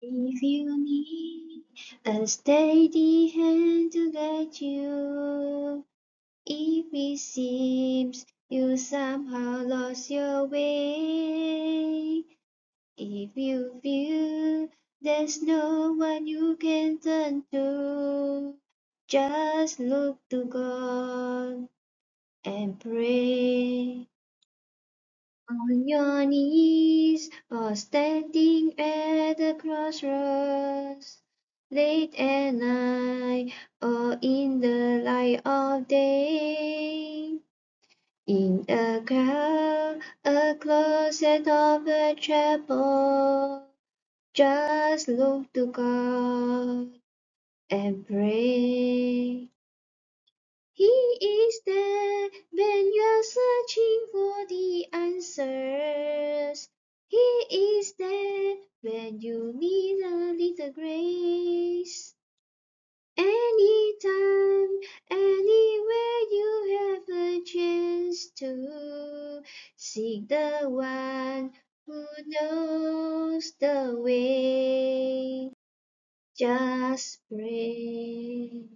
If you need a steady hand to guide you, if it seems you somehow lost your way, if you feel there's no one you can turn to, just look to God and pray. On your knees or standing at the crossroads, late at night or in the light of day, in a crowd, a closet of a chapel, just look to God and pray. He is there when you're searching for the answers. He is there when you need a little grace. Anytime, anywhere you have a chance to seek the one who knows the way. Just pray.